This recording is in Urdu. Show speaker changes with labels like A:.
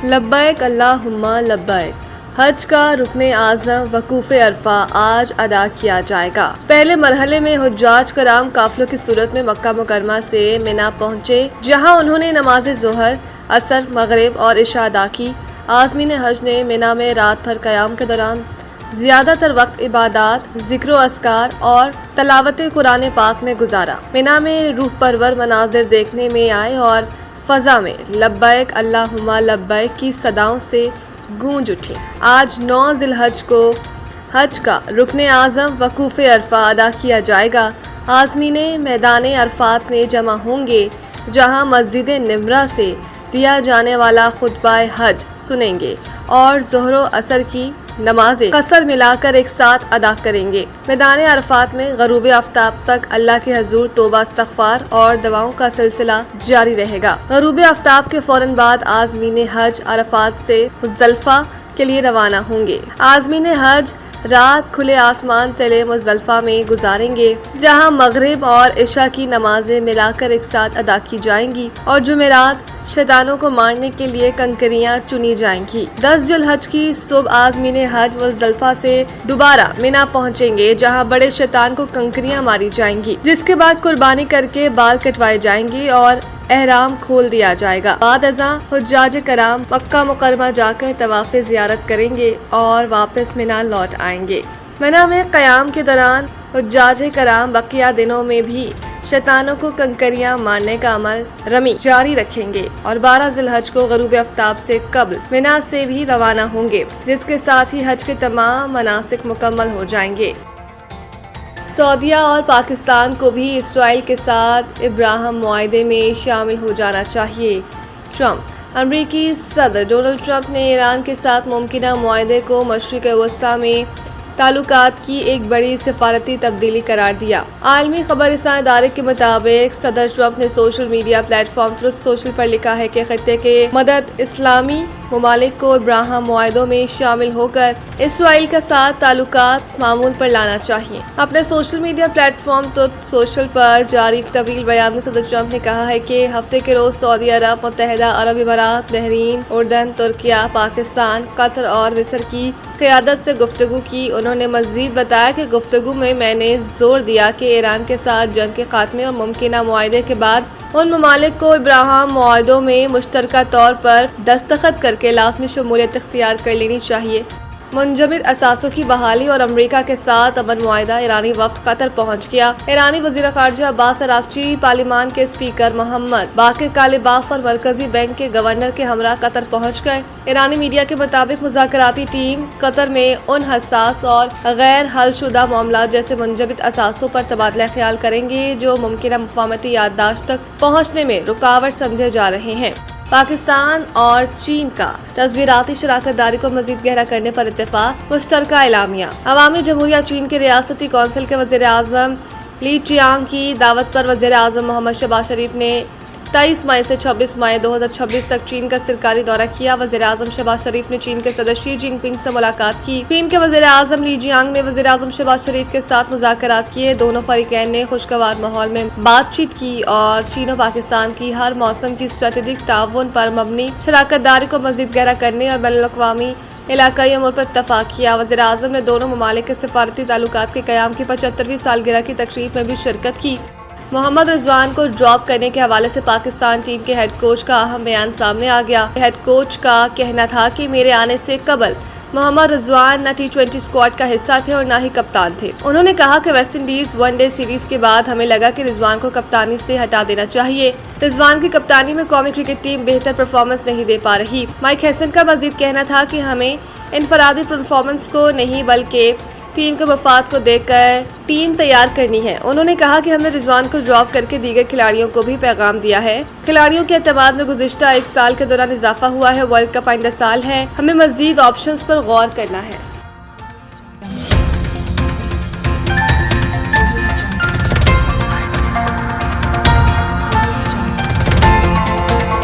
A: لبیک اللہم لبیک حج کا رکن اعظم وقوف عرفہ آج ادا کیا جائے گا۔ پہلے مرحلے میں حجاج کرام قافلوں کی صورت میں مکہ مکرمہ سے منا پہنچے، جہاں انہوں نے نماز ظہر، عصر، مغرب اور عشاء ادا کی۔ عازمین حج نے منا میں رات بھر قیام کے دوران زیادہ تر وقت عبادات، ذکر و اذکار اور تلاوت قرآن پاک میں گزارا۔ منا میں روح پرور مناظر دیکھنے میں آئے اور فضا میں لبیک اللہم لبیک کی صداؤں سے گونج اٹھی۔ آج 9 ذی الحج کو حج کا رکن اعظم وقوف عرفہ ادا کیا جائے گا۔ عازمین میدان عرفات میں جمع ہوں گے، جہاں مسجد نمرہ سے دیا جانے والا خطبہ حج سنیں گے اور ظہر و عصر کی نمازیں قصر ملا کر ایک ساتھ ادا کریں گے۔ میدان عرفات میں غروب آفتاب تک اللہ کے حضور توبہ استغفار اور دعاؤں کا سلسلہ جاری رہے گا۔ غروب آفتاب کے فوراً بعد عازمین حج عرفات سے مزدلفہ کے لیے روانہ ہوں گے۔ عازمین حج رات کھلے آسمان تلے مزدلفہ میں گزاریں گے، جہاں مغرب اور عشاء کی نمازیں ملا کر ایک ساتھ ادا کی جائیں گی اور جمعرات شیطانوں کو مارنے کے لیے کنکریاں چنی جائیں گی۔ 10 ذی الحج کی صبح عازمین حج مزدلفہ سے دوبارہ منا پہنچیں گے، جہاں بڑے شیطان کو کنکریاں ماری جائیں گی، جس کے بعد قربانی کر کے بال کٹوائے جائیں گے اور احرام کھول دیا جائے گا۔ بعد ازاں حجاج کرام مکہ مکرمہ جا کر طواف زیارت کریں گے اور واپس منا لوٹ آئیں گے۔ منا میں قیام کے دوران حجاج کرام بقیہ دنوں میں بھی شیطانوں کو کنکریاں مارنے کا عمل رمی جاری رکھیں گے اور 12 ذی الحج کو غروب آفتاب سے قبل منا سے بھی روانہ ہوں گے، جس کے ساتھ ہی حج کے تمام مناسک مکمل ہو جائیں گے۔ سعودیہ اور پاکستان کو بھی اسرائیل کے ساتھ ابراہیم معاہدے میں شامل ہو جانا چاہیے۔ ٹرمپ امریکی صدر ڈونلڈ ٹرمپ نے ایران کے ساتھ ممکنہ معاہدے کو مشرق وسطیٰ میں تعلقات کی ایک بڑی سفارتی تبدیلی قرار دیا۔ عالمی خبر رساں ادارے کے مطابق صدر ٹرمپ نے social media platform Truth Social پر لکھا ہے کہ خطے کے مدد اسلامی ممالک کو ابراہیم معاہدوں میں شامل ہو کر اسرائیل کے ساتھ تعلقات معمول پر لانا چاہیے۔ اپنے social media platform Truth Social پر جاری ایک طویل بیان میں صدر ٹرمپ نے کہا ہے کہ ہفتے کے روز سعودی عرب، متحدہ عرب امارات، بحرین، اردن، ترکیہ، پاکستان، قطر اور مصر کی قیادت سے گفتگو کی۔ انہوں نے مزید بتایا کہ گفتگو میں نے زور دیا کہ ایران کے ساتھ جنگ کے خاتمے اور ممکنہ معاہدے کے بعد ان ممالک کو ابراہیم معاہدوں میں مشترکہ طور پر دستخط کر کے لازمی شمولیت اختیار کر لینی چاہیے۔ منجمد اثاثوں کی بحالی اور امریکہ کے ساتھ امن معاہدہ۔ ایرانی وفد قطر پہنچ گیا۔ ایرانی وزیر خارجہ عباس اراغچی، پارلیمان کے اسپیکر محمد باقر کالباف اور مرکزی بینک کے گورنر کے ہمراہ قطر پہنچ گئے۔ ایرانی میڈیا کے مطابق مذاکراتی ٹیم قطر میں ان حساس اور غیر حل شدہ معاملات جیسے منجمد اثاثوں پر تبادلہ خیال کریں گے جو ممکنہ مفاہمتی یادداشت تک پہنچنے میں رکاوٹ سمجھے جا رہے ہیں۔ پاکستان اور چین کا تصویراتی شراکت داری کو مزید گہرا کرنے پر اتفاق۔ مشترکہ اعلامیہ۔ عوامی جمہوریہ چین کے ریاستی کونسل کے وزیر اعظم لی چیانگ کی دعوت پر وزیر اعظم محمد شہباز شریف نے 23 مئی سے 26 مئی 2026 تک چین کا سرکاری دورہ کیا۔ وزیر اعظم شہباز شریف نے چین کے صدر شی جن پنگ سے ملاقات کی۔ چین کے وزیر اعظم لی جیانگ نے وزیر اعظم شہباز شریف کے ساتھ مذاکرات کیے۔ دونوں فریقین نے خوشگوار ماحول میں بات چیت کی اور چین و پاکستان کی ہر موسم کی اسٹریٹجک تعاون پر مبنی شراکت داری کو مزید گہرا کرنے اور بین الاقوامی علاقائی امور پر اتفاق کیا۔ وزیر اعظم نے دونوں ممالک کے سفارتی تعلقات کے قیام کی 75ویں سالگرہ کی تقریب میں بھی شرکت کی۔ محمد رضوان کو ڈراپ کرنے کے حوالے سے پاکستان ٹیم کے ہیڈ کوچ کا اہم بیان سامنے آ گیا۔ ہیڈ کوچ کا کہنا تھا کہ میرے آنے سے قبل محمد رضوان نہ T20 اسکواڈ کا حصہ تھے اور نہ ہی کپتان تھے۔ انہوں نے کہا کہ West Indies one day series کے بعد ہمیں لگا کہ رضوان کو کپتانی سے ہٹا دینا چاہیے۔ رضوان کی کپتانی میں قومی کرکٹ ٹیم بہتر پرفارمنس نہیں دے پا رہی۔ مائک ہیسن کا مزید کہنا تھا کہ ہمیں انفرادی پرفارمنس کو نہیں بلکہ ٹیم کے مفاد کو دیکھ کر ٹیم تیار کرنی ہے۔ انہوں نے کہا کہ ہم نے رضوان کو ڈراپ کر کے دیگر کھلاڑیوں کو بھی پیغام دیا ہے۔ کھلاڑیوں کے اعتماد میں گزشتہ 1 سال کے دوران اضافہ ہوا ہے۔ ورلڈ کپ آئندہ سال ہے، ہمیں مزید آپشنز پر غور کرنا ہے۔